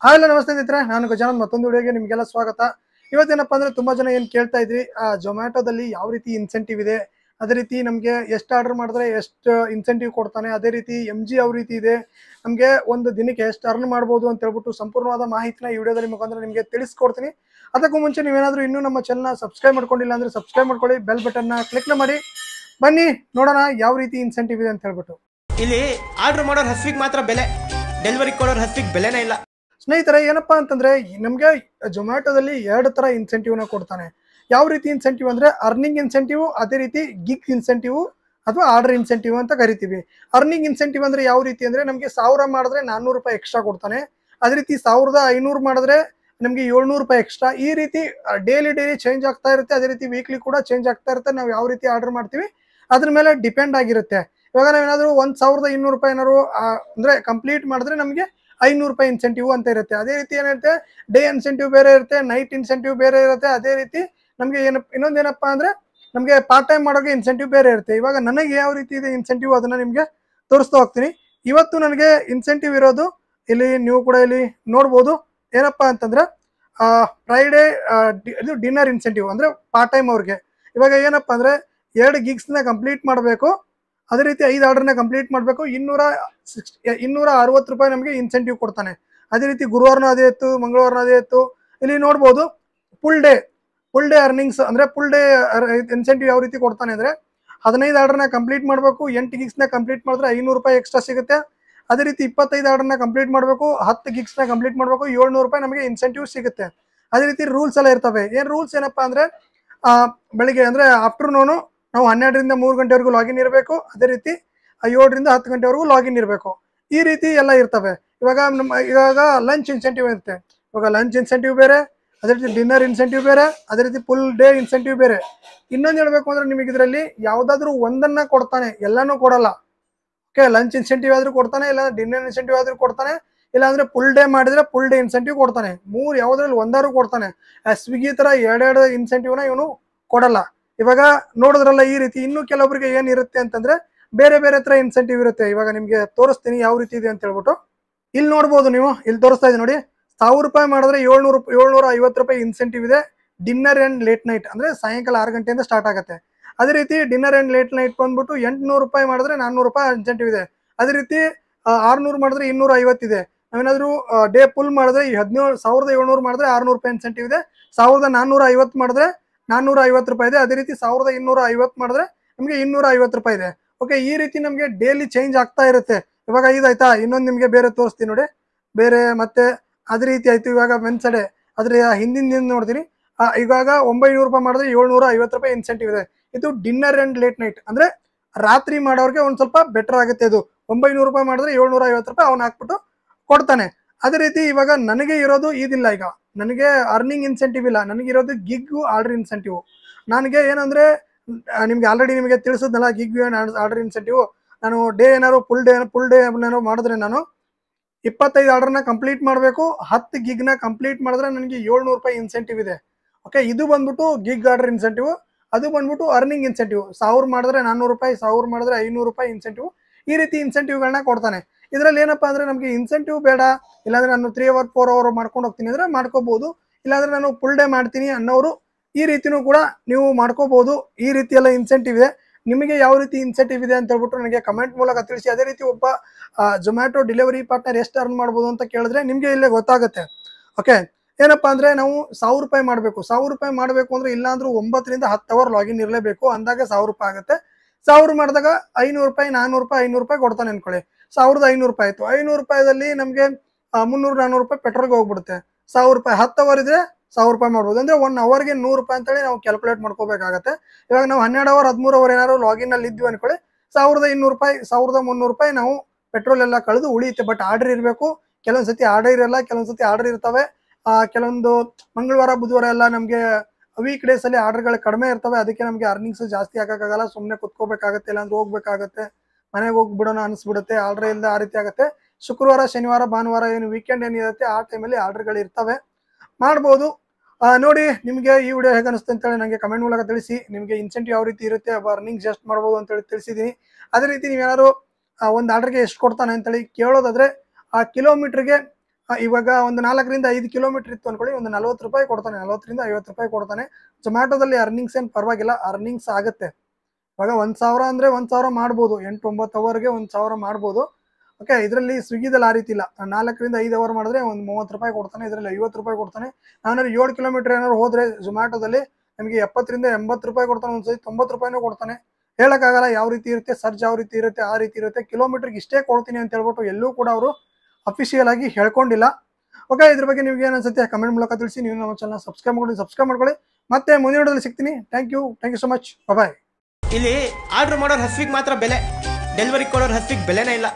Hello ನಮಸ್ತೆ ಸ್ನೇಹಿತರೆ, ನಾನು ಗಜಾನಂದ್ ಮತ್ತೊಂದು ವಿಡಿಯೋಗೆ ನಿಮಗೆಲ್ಲ ಸ್ವಾಗತ. ಇವತ್ತೇನಪ್ಪ ಅಂದ್ರೆ ತುಂಬಾ ಜನ ಏನು ಕೇಳ್ತಾ ಇದ್ರಿ, ಜೊಮ್ಯಾಟೋದಲ್ಲಿ ಯಾವ ರೀತಿ ಇನ್ಸೆಂಟಿವ್ ಇದೆ, ಅದೇ ರೀತಿ ನಮಗೆ ಎಷ್ಟು ಆರ್ಡರ್ ಮಾಡಿದ್ರೆ ಎಷ್ಟು ಇನ್ಸೆಂಟಿವ್ ಕೊಡ್ತಾನೆ, ಅದೇ ರೀತಿ MG ಯಾವ ರೀತಿ ಇದೆ, ನಮಗೆ ಒಂದು ದಿನಕ್ಕೆ ಎಷ್ಟು ಅರ್ನ್ ಮಾಡ್ಬೋದು ಅಂತ ಹೇಳ್ಬಿಟ್ಟು ಸಂಪೂರ್ಣವಾದ ಮಾಹಿತಿನ ಈ ವಿಡಿಯೋದಲ್ಲಿ ಮುಖಾಂತರ ನಿಮಗೆ ತಿಳಿಸ್ಕೊಡ್ತೀನಿ. ಅದಕ್ಕೂ ಮುಂಚೆ ನೀವೇನಾದರೂ ಇನ್ನೂ ನಮ್ಮ ಚಾನಲ್ನ ಸಬ್ಸ್ಕ್ರೈಬ್ ಮಾಡ್ಕೊಂಡಿಲ್ಲ ಅಂದ್ರೆ ಸಬ್ಸ್ಕ್ರೈಬ್ ಮಾಡ್ಕೊಳ್ಳಿ, ಬೆಲ್ ಬಟನ್ನ ಕ್ಲಿಕ್ ಮಾಡಿ. ಬನ್ನಿ ನೋಡೋಣ ಯಾವ ರೀತಿ ಇನ್ಸೆಂಟಿವ್ ಇದೆ ಅಂತ ಹೇಳ್ಬಿಟ್ಟು. ಇಲ್ಲಿ ಆರ್ಡರ್ ಮಾಡೋರ್ ಹಸ್ವಿಗೆ ಮಾತ್ರ ಬೆಲೆ, ಡೆಲಿವರಿ ಕೊಡೋರ್ ಹಸ್ವಿಗೆ ಬೆಲೆನೇ ಇಲ್ಲ. ಸ್ನೇಹಿತರೆ, ಏನಪ್ಪಾ ಅಂತಂದ್ರೆ ನಮಗೆ ಜೊಮ್ಯಾಟೋದಲ್ಲಿ ಎರಡು ತರ ಇನ್ಸೆಂಟಿವ್ನ ಕೊಡ್ತಾನೆ. ಯಾವ ರೀತಿ ಇನ್ಸೆಂಟಿವ್ ಅಂದ್ರೆ ಅರ್ನಿಂಗ್ ಇನ್ಸೆಂಟಿವ್, ಅದೇ ರೀತಿ ಗಿಗ್ ಇನ್ಸೆಂಟಿವ್ ಅಥವಾ ಆರ್ಡರ್ ಇನ್ಸೆಂಟಿವ್ ಅಂತ ಕರಿತೀವಿ. ಅರ್ನಿಂಗ್ ಇನ್ಸೆಂಟಿವ್ ಅಂದ್ರೆ ಯಾವ ರೀತಿ ಅಂದ್ರೆ ನಮಗೆ 1000 ಮಾಡಿದ್ರೆ 400 ರೂಪಾಯಿ ಎಕ್ಸ್ಟ್ರಾ ಕೊಡ್ತಾನೆ. ಅದೇ ರೀತಿ 1500 ಮಾಡಿದ್ರೆ ನಮಗೆ 700 ರೂಪಾಯಿ ಎಕ್ಸ್ಟ್ರಾ. ಈ ರೀತಿ ಡೈಲಿ ಚೇಂಜ್ ಆಗ್ತಾ ಇರುತ್ತೆ. ಅದೇ ರೀತಿ ವೀಕ್ಲಿ ಕೂಡ ಚೇಂಜ್ ಆಗ್ತಾ ಇರುತ್ತೆ. ನಾವು ಯಾವ ರೀತಿ ಆರ್ಡರ್ ಮಾಡ್ತೀವಿ ಅದ್ರ ಮೇಲೆ ಡಿಪೆಂಡ್ ಆಗಿರುತ್ತೆ. ಇವಾಗ ನಾವೇನಾದ್ರೂ 1200 ರೂಪಾಯಿ ಏನಾದ್ರು ಅಂದ್ರೆ ಕಂಪ್ಲೀಟ್ ಮಾಡಿದ್ರೆ ನಮಗೆ 500 ರೂಪಾಯಿ ಇನ್ಸೆಂಟಿವ್ ಅಂತ ಇರುತ್ತೆ. ಅದೇ ರೀತಿ ಏನಿರುತ್ತೆ, ಡೇ ಇನ್ಸೆಂಟಿವ್ ಬೇರೆ ಇರುತ್ತೆ, ನೈಟ್ ಇನ್ಸೆಂಟಿವ್ ಬೇರೆ ಇರುತ್ತೆ. ಅದೇ ರೀತಿ ನಮಗೆ ಇನ್ನೊಂದೇನಪ್ಪಾ ಅಂದ್ರೆ ನಮಗೆ ಪಾರ್ಟ್ ಟೈಮ್ ಮಾಡೋಕೆ ಇನ್ಸೆಂಟಿವ್ ಬೇರೆ ಇರುತ್ತೆ. ಇವಾಗ ನನಗೆ ಯಾವ ರೀತಿ ಇದೆ ಇನ್ಸೆಂಟಿವ್ ಅದನ್ನ ನಿಮಗೆ ತೋರಿಸ್ತಾ ಹೋಗ್ತೀನಿ. ಇವತ್ತು ನನಗೆ ಇನ್ಸೆಂಟಿವ್ ಇರೋದು ಇಲ್ಲಿ ನೀವು ಕೂಡ ಇಲ್ಲಿ ನೋಡ್ಬೋದು. ಏನಪ್ಪಾ ಅಂತಂದ್ರೆ ಫ್ರೈಡೇ ಇದು ಡಿನ್ನರ್ ಇನ್ಸೆಂಟಿವ್ ಅಂದ್ರೆ ಪಾರ್ಟ್ ಟೈಮ್ ಅವ್ರಿಗೆ. ಇವಾಗ ಏನಪ್ಪಾ ಅಂದ್ರೆ 2 ಗಿಗ್ಸ್ನ ಕಂಪ್ಲೀಟ್ ಮಾಡಬೇಕು, ಅದೇ ರೀತಿ 5 ಆರ್ಡರ್ನ ಕಂಪ್ಲೀಟ್ ಮಾಡಬೇಕು. 260 ರೂಪಾಯಿ ನಮಗೆ ಇನ್ಸೆಂಟಿವ್ ಕೊಡ್ತಾನೆ. ಅದೇ ರೀತಿ ಗುರುವಾರನೂ ಅದೇ ಇತ್ತು, ಮಂಗಳವಾರನೂ ಅದೇ ಇತ್ತು. ಇಲ್ಲಿ ನೋಡ್ಬೋದು ಫುಲ್ ಡೇ ಅರ್ನಿಂಗ್ಸ್ ಅಂದ್ರೆ ಫುಲ್ ಡೇ ಇನ್ಸೆಂಟಿವ್ ಯಾವ ರೀತಿ ಕೊಡ್ತಾನೆ ಅಂದ್ರೆ 15 ಆರ್ಡರ್ನ ಕಂಪ್ಲೀಟ್ ಮಾಡಬೇಕು, 8 ಗಿಗ್ಸ್ನ ಕಂಪ್ಲೀಟ್ ಮಾಡಿದ್ರೆ 500 ರೂಪಾಯಿ ಎಕ್ಸ್ಟ್ರಾ ಸಿಗುತ್ತೆ. ಅದೇ ರೀತಿ 25 ಆರ್ಡರ್ನ ಕಂಪ್ಲೀಟ್ ಮಾಡಬೇಕು, 10 ಗಿಗ್ಸ್ನ ಕಂಪ್ಲೀಟ್ ಮಾಡಬೇಕು, 700 ರೂಪಾಯಿ ನಮಗೆ ಇನ್ಸೆಂಟಿವ್ ಸಿಗುತ್ತೆ. ಅದೇ ರೀತಿ ರೂಲ್ಸ್ ಎಲ್ಲ ಇರ್ತವೆ. ರೂಲ್ಸ್ ಏನಪ್ಪಾ ಅಂದ್ರೆ ಬೆಳಿಗ್ಗೆ ಅಂದ್ರೆ ಆಫ್ಟರ್ನೂನು ನಾವು 12ರಿಂದ 3 ಗಂಟೆವರೆಗೂ ಲಾಗಿನ್ ಇರಬೇಕು. ಅದೇ ರೀತಿ 7ರಿಂದ 10 ಗಂಟೆವರೆಗೂ ಲಾಗಿನ್ ಇರಬೇಕು. ಈ ರೀತಿ ಎಲ್ಲ ಇರ್ತವೆ. ಇವಾಗ ಲಂಚ್ ಇನ್ಸೆಂಟಿವ್ ಇರುತ್ತೆ. ಇವಾಗ ಲಂಚ್ ಇನ್ಸೆಂಟಿವ್ ಬೇರೆ, ಅದೇ ರೀತಿ ಡಿನ್ನರ್ ಇನ್ಸೆಂಟಿವ್ ಬೇರೆ, ಅದೇ ರೀತಿ ಫುಲ್ ಡೇ ಇನ್ಸೆಂಟಿವ್ ಬೇರೆ. ಇನ್ನೊಂದು ಹೇಳ್ಬೇಕು ಅಂದ್ರೆ ನಿಮಗೆ ಇದರಲ್ಲಿ ಯಾವ್ದಾದ್ರು ಒಂದನ್ನ ಕೊಡ್ತಾನೆ, ಎಲ್ಲಾನು ಕೊಡಲ್ಲ. ಓಕೆ, ಲಂಚ್ ಇನ್ಸೆಂಟಿವ್ ಆದ್ರೂ ಕೊಡ್ತಾನೆ, ಇಲ್ಲ ಡಿನ್ನರ್ ಇನ್ಸೆಂಟಿವ್ ಆದ್ರೂ ಕೊಡ್ತಾನೆ, ಇಲ್ಲ ಅಂದ್ರೆ ಫುಲ್ ಡೇ ಮಾಡಿದ್ರೆ ಫುಲ್ ಡೇ ಇನ್ಸೆಂಟಿವ್ ಕೊಡ್ತಾನೆ. ಯಾವ್ದ್ರಲ್ಲಿ ಒಂದಾರು ಕೊಡ್ತಾನೆ. ಸ್ವಿಗ್ಗಿ ತರ ಎರಡೆರಡು ಇನ್ಸೆಂಟಿವ್ನ ಇವನು ಕೊಡಲ್ಲ. ಇವಾಗ ನೋಡಿದ್ರಲ್ಲ ಈ ರೀತಿ. ಇನ್ನು ಕೆಲವೊಬ್ಬರಿಗೆ ಏನಿರುತ್ತೆ ಅಂತಂದ್ರೆ ಬೇರೆ ಬೇರೆ ತರ ಇನ್ಸೆಂಟಿವ್ ಇರುತ್ತೆ. ಇವಾಗ ನಿಮ್ಗೆ ತೋರಿಸ್ತೀನಿ ಯಾವ ರೀತಿ ಇದೆ ಅಂತ ಹೇಳ್ಬಿಟ್ಟು. ಇಲ್ಲಿ ನೋಡ್ಬೋದು ನೀವು, ಇಲ್ಲಿ ತೋರಿಸ್ತಾ ಇದೆ ನೋಡಿ. 1000 ರೂಪಾಯಿ ಮಾಡಿದ್ರೆ 750 ರೂಪಾಯಿ ಇನ್ಸೆಂಟಿವ್ ಇದೆ. ಡಿನ್ನರ್ ಅಂಡ್ ಲೇಟ್ ನೈಟ್ ಅಂದ್ರೆ ಸಾಯಂಕಾಲ 6 ಗಂಟೆಯಿಂದ ಸ್ಟಾರ್ಟ್ ಆಗುತ್ತೆ. ಅದೇ ರೀತಿ ಡಿನ್ನರ್ ಅಂಡ್ ಲೇಟ್ ನೈಟ್ ಬಂದ್ಬಿಟ್ಟು 800 ರೂಪಾಯಿ ಮಾಡಿದ್ರೆ 400 ರೂಪಾಯಿ ಇನ್ಸೆಂಟಿವ್ ಇದೆ. ಅದೇ ರೀತಿ 600 ಮಾಡಿದ್ರೆ 250 ಇದೆ. ನಾವೇನಾದ್ರೂ ಡೇ ಫುಲ್ ಮಾಡಿದ್ರೆ 1700 ಮಾಡಿದ್ರೆ 600 ರೂಪಾಯಿ ಇನ್ಸೆಂಟಿವ್ ಇದೆ. 1450 ಮಾಡಿದ್ರೆ 450 ರೂಪಾಯಿ ಇದೆ. ಅದೇ ರೀತಿ 1250 ಮಾಡಿದ್ರೆ ನಮಗೆ 250 ರೂಪಾಯಿ ಇದೆ. ಓಕೆ, ಈ ರೀತಿ ನಮಗೆ ಡೈಲಿ ಚೇಂಜ್ ಆಗ್ತಾ ಇರುತ್ತೆ. ಇವಾಗ ಇದಾಯ್ತಾ, ಇನ್ನೊಂದು ನಿಮಗೆ ಬೇರೆ ತೋರಿಸ್ತೀನಿ ನೋಡಿ. ಬೇರೆ ಮತ್ತೆ ಅದೇ ರೀತಿ ಆಯ್ತು. ಇವಾಗ ಮೆನ್ಸಡೆ ಅದ್ರ ಹಿಂದಿನ ನೋಡ್ತೀನಿ. ಇವಾಗ 900 ರೂಪಾಯಿ ಮಾಡಿದ್ರೆ 750 ರೂಪಾಯಿ ಇನ್ಸೆಂಟಿವ್ ಇದೆ. ಇದು ಡಿನ್ನರ್ ಅಂಡ್ ಲೇಟ್ ನೈಟ್ ಅಂದ್ರೆ ರಾತ್ರಿ ಮಾಡೋರಿಗೆ ಒಂದ್ ಸ್ವಲ್ಪ ಬೆಟರ್ ಆಗುತ್ತೆ. ಇದು 900 ರೂಪಾಯಿ ಮಾಡಿದ್ರೆ 750 ರೂಪಾಯಿ ಅವ್ನು ಹಾಕ್ಬಿಟ್ಟು ಕೊಡ್ತಾನೆ. ಅದೇ ರೀತಿ ಇವಾಗ ನನಗೆ ಇರೋದು ಇದಿಲ್ಲ. ಈಗ ನನಗೆ ಅರ್ನಿಂಗ್ ಇನ್ಸೆಂಟಿವ್ ಇಲ್ಲ, ನನಗಿರೋದು ಗಿಗ್ ಆರ್ಡರ್ ಇನ್ಸೆಂಟಿವ್. ನನಗೆ ಏನಂದ್ರೆ ನಿಮ್ಗೆ ಆಲ್ರೆಡಿ ನಿಮಗೆ ತಿಳಿಸಿದ್ನಲ್ಲ, ಗಿಗ್ ಆರ್ಡರ್ ಇನ್ಸೆಂಟಿವ್. ನಾನು ಡೇ ಏನಾದ್ರು ಫುಲ್ ಡೇ ಏನಾದ್ರು ಮಾಡಿದ್ರೆ ನಾನು 25 ಆರ್ಡರ್ನ ಕಂಪ್ಲೀಟ್ ಮಾಡಬೇಕು. 10 ಗಿಗ್ನ ಕಂಪ್ಲೀಟ್ ಮಾಡಿದ್ರೆ ನನಗೆ 700 ರೂಪಾಯಿ ಇನ್ಸೆಂಟಿವ್ ಇದೆ. ಓಕೆ, ಇದು ಬಂದ್ಬಿಟ್ಟು ಗಿಗ್ ಆರ್ಡರ್ ಇನ್ಸೆಂಟಿವ್. ಅದು ಬಂದ್ಬಿಟ್ಟು ಅರ್ನಿಂಗ್ ಇನ್ಸೆಂಟಿವ್. 1000 ಮಾಡಿದ್ರೆ 400 ರೂಪಾಯಿ, 1000 ಮಾಡಿದ್ರೆ 500 ರೂಪಾಯಿ ಇನ್ಸೆಂಟಿವ್. ಈ ರೀತಿ ಇನ್ಸೆಂಟಿವ್ಗಳನ್ನ ಕೊಡ್ತಾನೆ. ಇದರಲ್ಲಿ ಏನಪ್ಪಾ ಅಂದ್ರೆ ನಮಗೆ ಇನ್ಸೆಂಟಿವ್ ಬೇಡ, ಇಲ್ಲಾಂದ್ರೆ ನಾನು 3 ಅವರ್ 4 ಅವರ್ ಮಾಡ್ಕೊಂಡು ಹೋಗ್ತೀನಿ ಅಂದ್ರೆ ಮಾಡ್ಕೋಬಹುದು. ಇಲ್ಲಾಂದ್ರೆ ನಾನು ಫುಲ್ ಡೇ ಮಾಡ್ತೀನಿ ಅನ್ನೋರು ಈ ರೀತಿನೂ ಕೂಡ ನೀವು ಮಾಡ್ಕೋಬಹುದು. ಈ ರೀತಿ ಎಲ್ಲ ಇನ್ಸೆಂಟಿವ್ ಇದೆ. ನಿಮಗೆ ಯಾವ ರೀತಿ ಇನ್ಸೆಂಟಿವ್ ಇದೆ ಅಂತ ಹೇಳ್ಬಿಟ್ಟು ನನಗೆ ಕಮೆಂಟ್ ಮೂಲಕ ತಿಳಿಸಿ. ಅದೇ ರೀತಿ ಒಬ್ಬ ಜೊಮ್ಯಾಟೊ ಡೆಲಿವರಿ ಪಾರ್ಟ್ನರ್ ಎಷ್ಟು ಅರ್ನ್ ಮಾಡ್ಬೋದು ಅಂತ ಕೇಳಿದ್ರೆ ನಿಮಗೆ ಇಲ್ಲೇ ಗೊತ್ತಾಗುತ್ತೆ. ಓಕೆ, ಏನಪ್ಪಾ ಅಂದ್ರೆ ನಾವು 1000 ರೂಪಾಯಿ ಮಾಡಬೇಕು. 1000 ರೂಪಾಯಿ ಮಾಡಬೇಕು ಅಂದ್ರೆ ಇಲ್ಲಾಂದ್ರೂ 9ರಿಂದ 10 ಅವರ್ ಲಾಗಿನ್ ಇರಲೇಬೇಕು. ಅಂದಾಗ 1000 ರೂಪಾಯಿ ಆಗುತ್ತೆ. 1000 ಮಾಡಿದಾಗ 500 ರೂಪಾಯಿ, 400 ರೂಪಾಯಿ, 500 ರೂಪಾಯಿ ಕೊಡ್ತಾನೆ ಅನ್ಕೊಳ್ಳಿ. 1500 ರೂಪಾಯಿ ಆಯ್ತು. 500 ರೂಪಾಯಿದಲ್ಲಿ ನಮಗೆ 300 400 ರೂಪಾಯಿ ಪೆಟ್ರೋಲ್ಗೆ ಹೋಗ್ಬಿಡುತ್ತೆ. 1000 ರೂಪಾಯಿ 10 ಅವರ್ ಇದ್ರೆ 1000 ರೂಪಾಯಿ ಮಾಡ್ಬೋದು. ಅಂದ್ರೆ 1 ಅವರ್ಗೆ 100 ರೂಪಾಯಿ ಅಂತೇಳಿ ನಾವು ಕ್ಯಾಲ್ಕುಲೇಟ್ ಮಾಡ್ಕೋಬೇಕಾಗತ್ತೆ. ಇವಾಗ ನಾವು 12 ಅವರ್ 13 ಅವರ್ ಏನಾದ್ರು ಲಾಗಿನ್ ಅಲ್ಲಿ ಇದ್ವಿ ಅನ್ಕೊಳ್ಳಿ, 1200 ರೂಪಾಯಿ 1300 ರೂಪಾಯಿ ನಾವು ಪೆಟ್ರೋಲ್ ಎಲ್ಲ ಕಳೆದು ಉಳಿಯುತ್ತೆ. ಬಟ್ ಆರ್ಡರ್ ಇರಬೇಕು. ಕೆಲವೊಂದ್ಸತಿ ಆರ್ಡರ್ ಇರಲ್ಲ, ಕೆಲವೊಂದ್ಸತಿ ಆರ್ಡರ್ ಇರ್ತವೆ. ಕೆಲವೊಂದು ಮಂಗಳವಾರ ಬುಧವಾರ ಎಲ್ಲ ನಮಗೆ ವೀಕ್ ಡೇಸ್ ಅಲ್ಲಿ ಆರ್ಡರ್ಗಳು ಕಡಿಮೆ ಇರ್ತವೆ. ಅದಕ್ಕೆ ನಮಗೆ ಅರ್ನಿಂಗ್ಸ್ ಜಾಸ್ತಿ ಆಗಕ್ಕಾಗಲ್ಲ. ಸುಮ್ಮನೆ ಕುತ್ಕೋಬೇಕಾಗತ್ತೆ, ಇಲ್ಲಾಂದ್ರೆ ಹೋಗ್ಬೇಕಾಗತ್ತೆ, ಮನೆಗೆ ಹೋಗ್ಬಿಡೋಣ ಅನಿಸ್ಬಿಡುತ್ತೆ. ಆರ್ಡರ್ ಇಲ್ಲದೆ ಆ ರೀತಿ ಆಗುತ್ತೆ. ಶುಕ್ರವಾರ ಶನಿವಾರ ಭಾನುವಾರ ಏನು ವೀಕೆಂಡ್ ಏನಿರುತ್ತೆ ಆ ಟೈಮಲ್ಲಿ ಆರ್ಡರ್ಗಳು ಇರ್ತವೆ, ಮಾಡ್ಬೋದು. ನೋಡಿ, ನಿಮಗೆ ಈ ವಿಡಿಯೋ ಹೇಗೆ ಅನಿಸುತ್ತೆ ಅಂತೇಳಿ ನನಗೆ ಕಮೆಂಟ್ ಮೂಲಕ ತಿಳಿಸಿ. ನಿಮಗೆ ಇನ್ಸೆಂಟಿವ್ ಯಾವ ರೀತಿ ಇರುತ್ತೆ, ಅರ್ನಿಂಗ್ಸ್ ಎಷ್ಟು ಮಾಡ್ಬೋದು ಅಂತೇಳಿ ತಿಳಿಸಿದ್ದೀನಿ. ಅದೇ ರೀತಿ ನೀವೇನಾದ್ರು ಒಂದು ಆರ್ಡರ್ಗೆ ಎಷ್ಟು ಕೊಡ್ತಾನೆ ಅಂತೇಳಿ ಕೇಳೋದಾದ್ರೆ ಆ ಕಿಲೋಮೀಟರ್ಗೆ ಇವಾಗ ಒಂದು 4ರಿಂದ 5 ಕಿಲೋಮೀಟರ್ ಇತ್ತು ಅನ್ಕೊಳ್ಳಿ, ಒಂದು 40 ರೂಪಾಯಿ ಕೊಡ್ತಾನೆ, 40ರಿಂದ 50 ರೂಪಾಯಿ ಕೊಡ್ತಾನೆ. ಜೊಮ್ಯಾಟೋದಲ್ಲಿ ಅರ್ನಿಂಗ್ಸ್ ಏನು ಪರವಾಗಿಲ್ಲ, ಅರ್ನಿಂಗ್ಸ್ ಆಗುತ್ತೆ. ಇವಾಗ 1,000 ಅಂದರೆ 1,000 ಮಾಡ್ಬೋದು, 8-9 ಅವರ್ಗೆ 1,000 ಮಾಡ್ಬೋದು. ಓಕೆ, ಇದರಲ್ಲಿ ಸ್ವಿಗ್ಗಿದಲ್ಲಿ ಆ ರೀತಿ ಇಲ್ಲ. 4ರಿಂದ 5 ಅವರ್ ಮಾಡಿದ್ರೆ ಒಂದು 30 ರೂಪಾಯಿ ಕೊಡ್ತಾನೆ, ಇದರಲ್ಲಿ 50 ರೂಪಾಯಿ ಕೊಡ್ತಾನೆ. ನಾವೇನಾದ್ರು 7 ಕಿಲೋಮೀಟರ್ ಏನಾದ್ರು ಹೋದರೆ ಝೊಮ್ಯಾಟೋದಲ್ಲಿ ನಮಗೆ 70ರಿಂದ 80 ರೂಪಾಯಿ ಕೊಡ್ತಾನೆ, ಒಂದ್ಸತಿ 90 ರೂಪಾಯಿನೂ ಕೊಡ್ತಾನೆ. ಹೇಳೋಕ್ಕಾಗಲ್ಲ ಯಾವ ರೀತಿ ಇರುತ್ತೆ, ಸರ್ಜ್ ಯಾವ ರೀತಿ ಇರುತ್ತೆ, ಆ ರೀತಿ ಇರುತ್ತೆ. ಕಿಲೋಮೀಟರ್ಗೆ ಇಷ್ಟೇ ಕೊಡ್ತೀನಿ ಅಂತ ಹೇಳ್ಬಿಟ್ಟು ಎಲ್ಲೂ ಕೂಡ ಅವರು ಅಫಿಷಿಯಲ್ ಆಗಿ ಹೇಳ್ಕೊಂಡಿಲ್ಲ. ಓಕೆ, ಇದ್ರ ಬಗ್ಗೆ ನಿಮ್ಗೆ ಏನು ಅನ್ಸುತ್ತೆ ಕಮೆಂಟ್ ಮೂಲಕ ತಿಳಿಸಿ. ನೀವು ನಮ್ಮ ಚಾನಲ್ ಸಬ್ಸ್ಕ್ರೈಬ್ ಮಾಡ್ಕೊಳ್ಳಿ. ಮತ್ತೆ ಮುಂದಿನ ವಿಡಿಯೋದಲ್ಲಿ ಸಿಗ್ತೀನಿ. Thank you so much. Bye. ಇಲ್ಲಿ ಆರ್ಡರ್ ಮಾಡೋರ್ ಹಸ್ವಿಗೆ ಮಾತ್ರ ಬೆಲೆ, ಡೆಲಿವರಿ ಕೊಡೋರ್ ಹಸ್ವಿಗೆ ಬೆಲೆನೇ ಇಲ್ಲ.